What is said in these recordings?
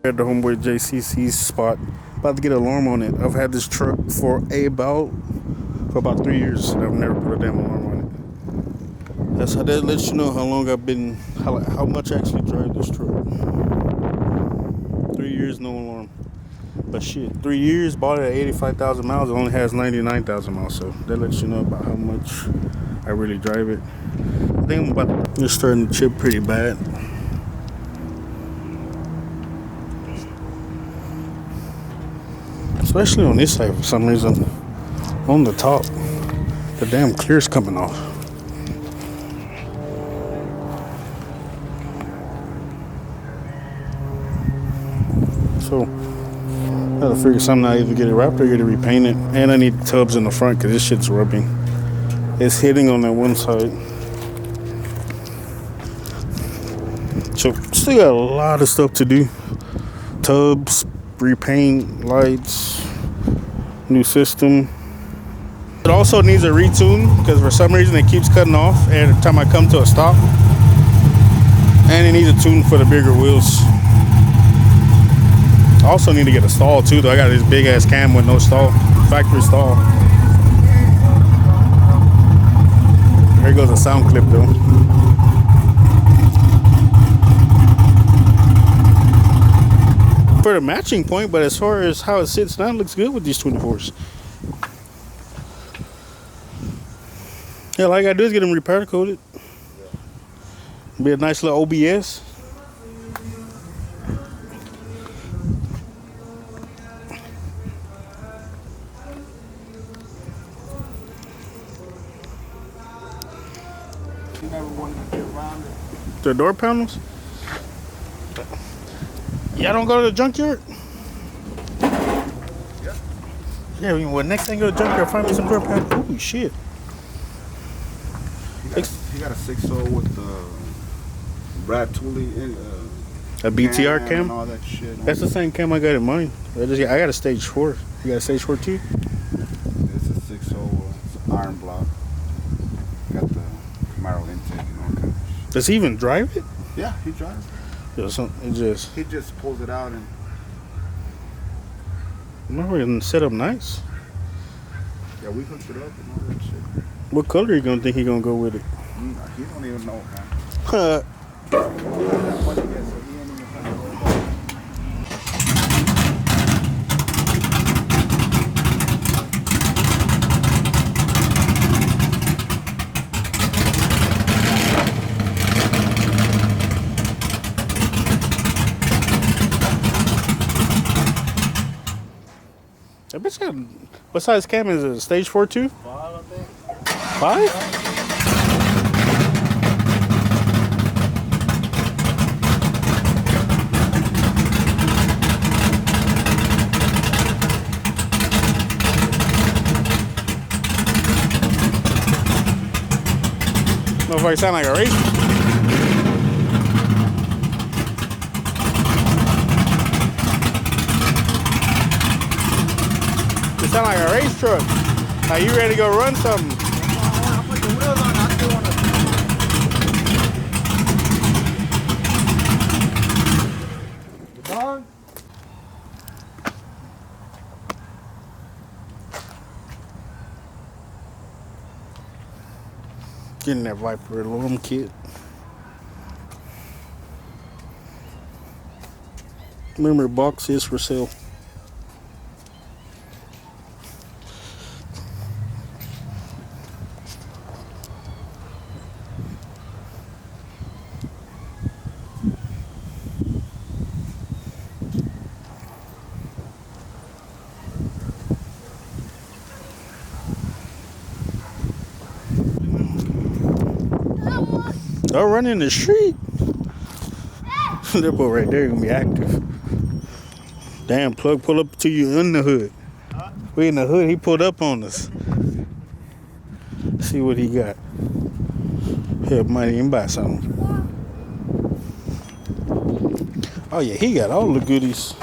At the homeboy JCC's spot, about to get an alarm on it. I've had this truck for about 3 years and I've never put a damn alarm on it. That's how that lets you know how long I've been, how much I actually drive this truck. 3 years, no alarm. But shit, 3 years, bought it at 85,000 miles. It only has 99,000 miles, so that lets you know about how much I really drive it. I think I'm about to, it's starting to chip pretty bad. Especially on this side for some reason. On the top, the damn clear's coming off. So, I gotta figure something out, either get it wrapped or get it repainted. And I need tubs in the front because this shit's rubbing. It's hitting on that one side. So, still got a lot of stuff to do. Tubs, repaint, lights, new system. It also needs a retune because for some reason it keeps cutting off every time I come to a stop. And it needs a tune for the bigger wheels. I also need to get a stall too though. I got this big ass cam with no stall, factory stall. Here goes a sound clip though. For the matching point, but as far as how it sits down, it looks good with these 24s. Yeah, all I gotta do is get them repair coated. Be a nice little OBS. You never wanted to get around it. The door panels? Y'all don't go to the junkyard? Yeah, well, next thing go to the junkyard, find me some door panels. Holy shit. He got a 6.0 with the Brad Tooley in a BTR cam? and all that shit. That's the same cam I got in mine. I got a stage 4. You got a stage 4 too? It's a 6.0, it's an iron block. Got the Camaro intake and all kinds of shit. Does he even drive it? Yeah, he drives it. He just pulls it out and... Remember, and set up nice. Yeah, we hooked it up and all that shit. What color are you gonna think he gonna go with it? He don't even know, man. Huh. I bet you, what size cam is it? Stage 4 too? 5, I think. 5? Motherfucker sound like a race. You sound like a race truck. Are you ready to go run something? I put the wheels on, I still want to... The dog? Getting that Viper alarm kit. Remember, box is for sale. Don't run in the street. That boy right there gonna be active. Damn, plug pull up to you in the hood. Huh? We in the hood, he pulled up on us. See what he got. Help money and buy something. Oh yeah, he got all the goodies.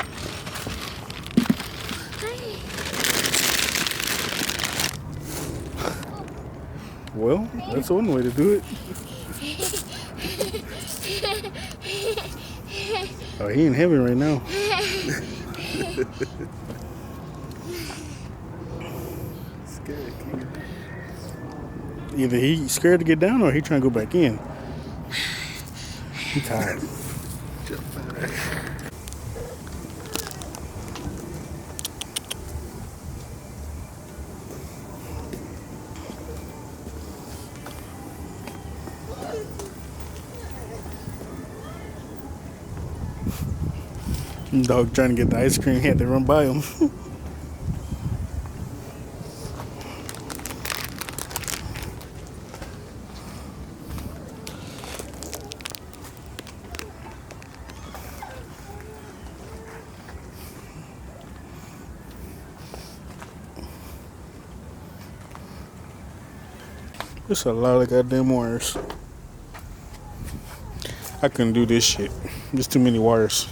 Well, that's one way to do it. Oh, he in heaven right now. Scared, can't get down. Either he scared to get down or he trying to go back in. He tired. Dog trying to get the ice cream, he had to run by him. There's a lot of goddamn wires. I couldn't do this shit. There's too many wires.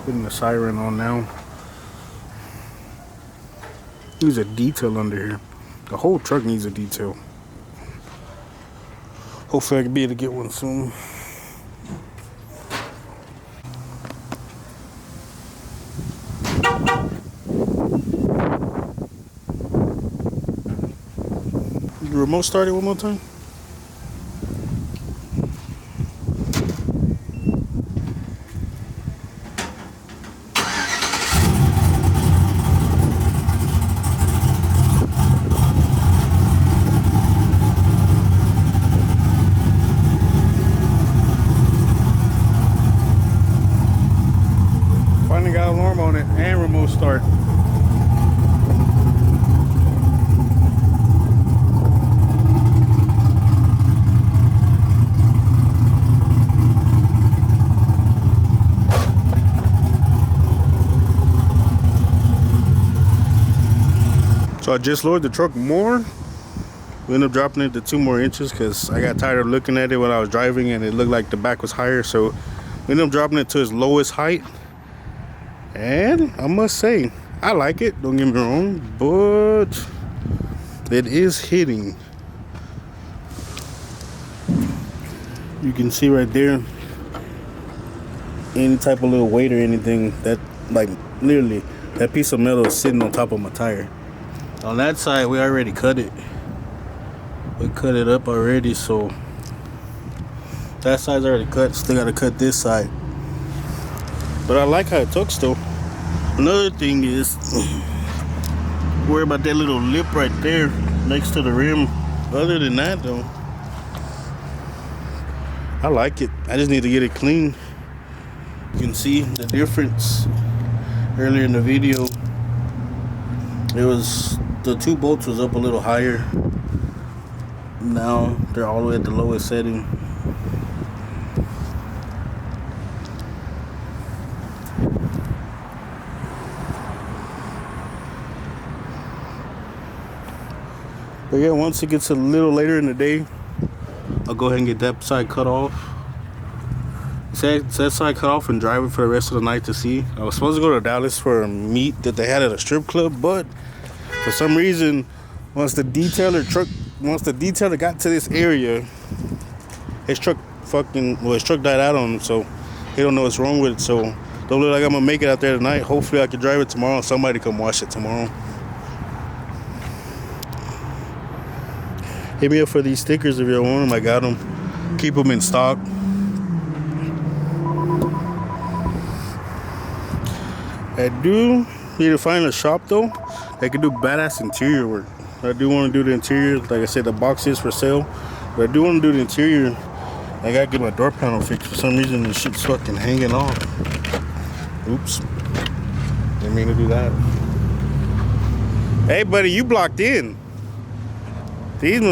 Putting the siren on now. Needs a detail under here. The whole truck needs a detail. Hopefully I can be able to get one soon. The remote started one more time. Finally got alarm on it and remote start. So I just lowered the truck more. We ended up dropping it to 2 more inches because I got tired of looking at it when I was driving and it looked like the back was higher. So we ended up dropping it to its lowest height. And I must say, I like it, don't get me wrong, but it is hitting. You can see right there, any type of little weight or anything, that like literally that piece of metal is sitting on top of my tire. On that side, we already cut it. We cut it up already, so that side's already cut. Still gotta cut this side. But I like how it took still. Another thing is, worry about that little lip right there next to the rim. Other than that though, I like it. I just need to get it clean. You can see the difference. Earlier in the video, it was the 2 bolts was up a little higher. Now they're all the way at the lowest setting. But yeah, once it gets a little later in the day, I'll go ahead and get that side cut off. That side cut off and drive it for the rest of the night to see. I was supposed to go to Dallas for a meet that they had at a strip club, but for some reason, once the detailer got to this area, his truck died out on him, so he don't know what's wrong with it. So don't look like I'm gonna make it out there tonight. Hopefully I can drive it tomorrow and somebody come wash it tomorrow. Hit me up for these stickers if you want them. I got them. Keep them in stock. I do need to find a shop though that can do badass interior work. I do want to do the interior. Like I said, the box is for sale, but I do want to do the interior. I gotta get my door panel fixed. For some reason, the shit's fucking hanging off. Oops. Didn't mean to do that. Hey, buddy, you blocked in. This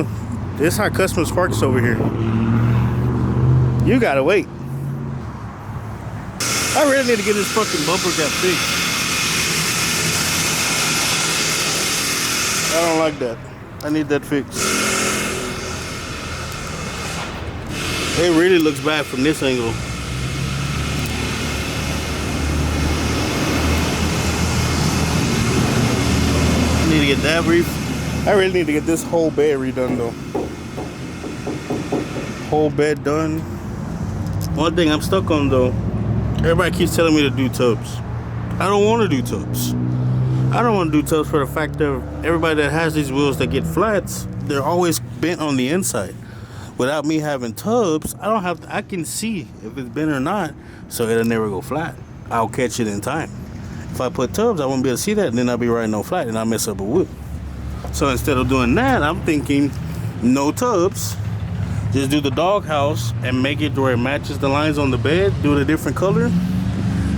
is how customers parks over here. You gotta wait. I really need to get this fucking bumper gap fixed. I don't like that. I need that fixed. It really looks bad from this angle. I need to get that I really need to get this whole bed redone though. Whole bed done. One thing I'm stuck on though, everybody keeps telling me to do tubs. I don't want to do tubs. I don't want to do tubs for the fact of everybody that has these wheels that get flats, they're always bent on the inside. Without me having tubs, I can see if it's bent or not, so it'll never go flat. I'll catch it in time. If I put tubs, I won't be able to see that, and then I'll be riding on flat and I'll mess up a wheel. So instead of doing that, I'm thinking no tubs. Just do the doghouse and make it where it matches the lines on the bed, do it a different color,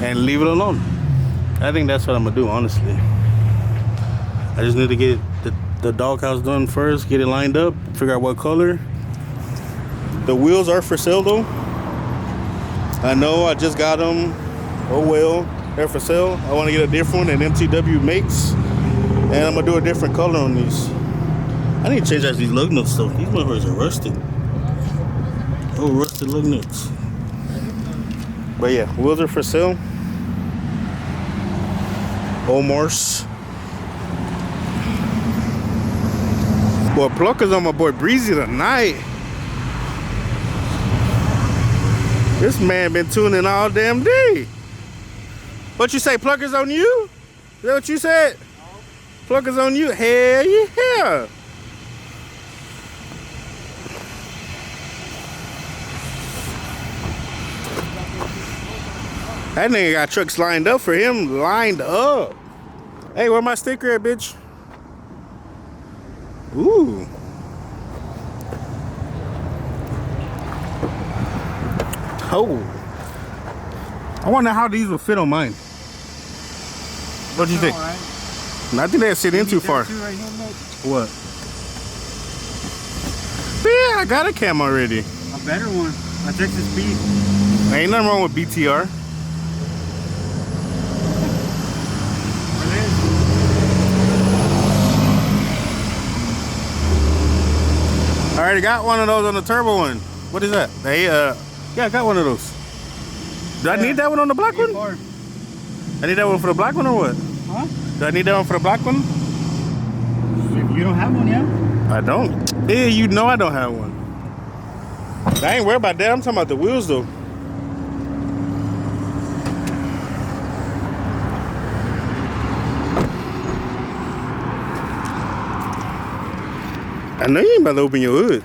and leave it alone. I think that's what I'm gonna do, honestly. I just need to get the doghouse done first, get it lined up, figure out what color. The wheels are for sale though. I know, I just got them. Oh well, they're for sale. I want to get a different one that MTW makes, and I'm gonna do a different color on these. I need to change out these lug nuts though. These motherfuckers are rusted. Oh, rusted lug nuts. But yeah, wheels are for sale. Omar's. Boy, Pluckers on my boy Breezy tonight. This man been tuning all damn day. What you say, Pluckers on you? Is that what you said? Pluckers on you? Hell yeah. That nigga got trucks lined up for him, lined up. Hey, where my sticker at, bitch? Ooh. Oh. I wonder how these will fit on mine. What do you think? Right. I think they'll sit in too far. Right here, what? Yeah, I got a cam already. a better one. A Texas speed. Ain't nothing wrong with BTR. I already got one of those on the turbo one. What is that? They yeah, I got one of those. Do I need that one on the black one? I need that one for the black one or what? Huh? Do I need that one for the black one? If you don't have one yet? I don't. Yeah, you know I don't have one. I ain't worried about that. I'm talking about the wheels though. I know you ain't about to open your hood.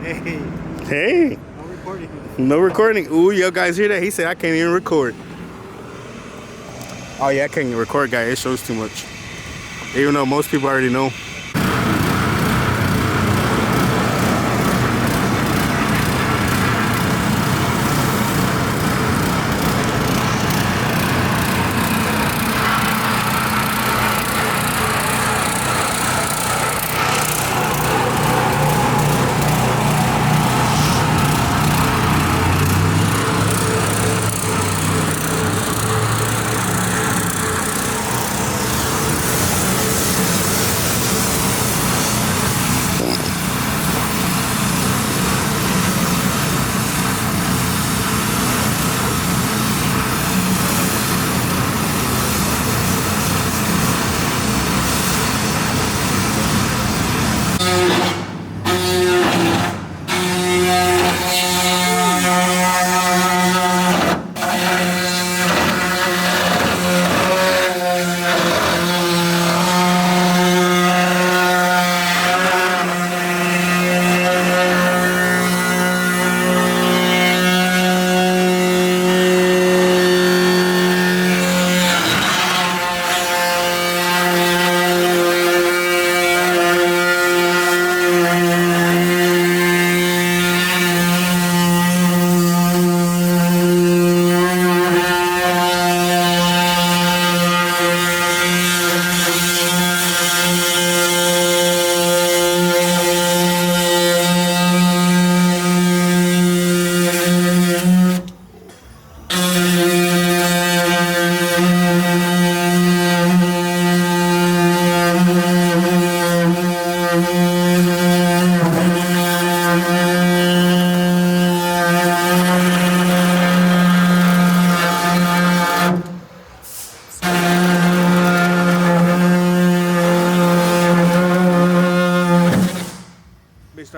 Hey. Hey. No recording. No recording. Ooh, y'all guys hear that? He said I can't even record. Oh yeah, I can't even record, guy. It shows too much. Even though most people already know.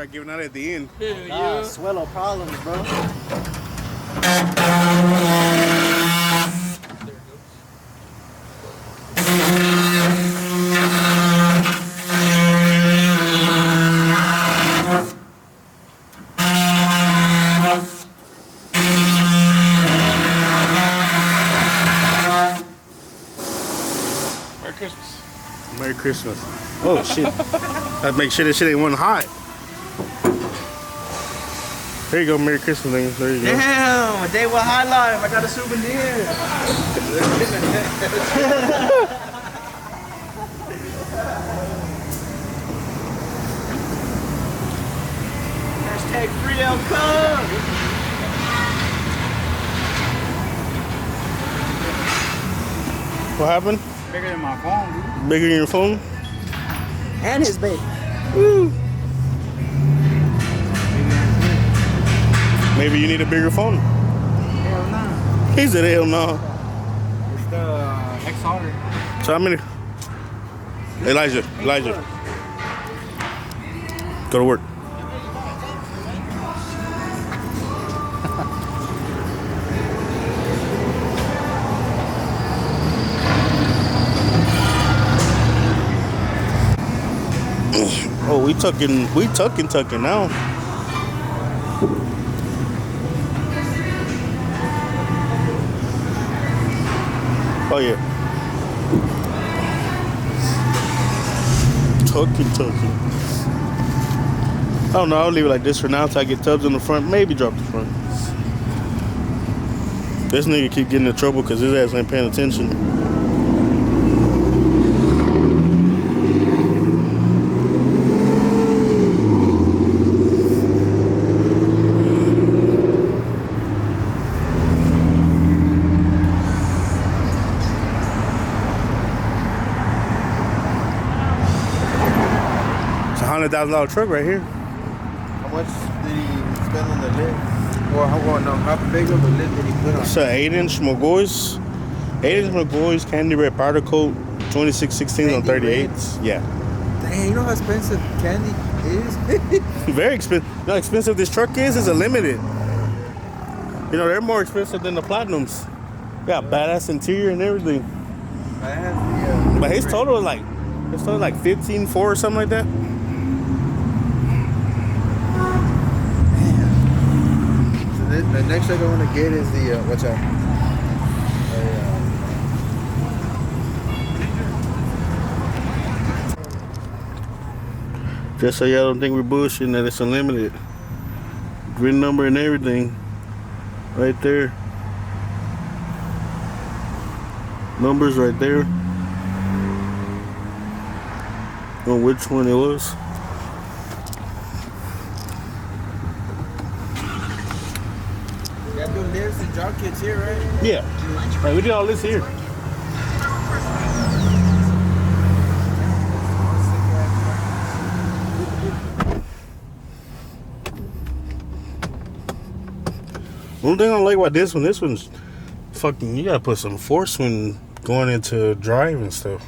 start giving out at the end. Nah, swallow problems, bro. Merry Christmas. Merry Christmas. Oh shit. Gotta make sure that shit ain't one hot. There you go, Merry Christmas, nigga. There you go. Damn, a day with HighLyfe. I got a souvenir. Hashtag free L Club. What happened? Bigger than my phone, dude. Bigger than your phone? And his baby. Woo. Maybe you need a bigger phone. Hell nah. He said hell no. It's the XR. So how many? Elijah. Go to work. Oh, we tucking now. Oh yeah. Tucking. I don't know, I'll leave it like this for now until I get tubs in the front, maybe drop the front. This nigga keep getting in trouble because his ass ain't paying attention. $100,000 truck right here. How much did he spend on the lid? Or how big of a lid did he put on? It's an 8-inch McGoy's. 8-inch McGoy's candy red powder coat, 2616 on 38s. Yeah. Dang, you know how expensive candy is? Very expensive. You know how expensive this truck is? It's a limited. You know, they're more expensive than the Platinums. Got badass interior and everything. But his total is like 15.4 or something like that. The next truck I want to get is the watch out. Just so y'all don't think we're bullshitting that it's unlimited. VIN number and everything. Right there. Numbers right there. On which one it was. You got the lids and job kits here, right? Yeah. Right, we did all this here. One thing I don't like about this one's fucking, you gotta put some force when going into drive and stuff.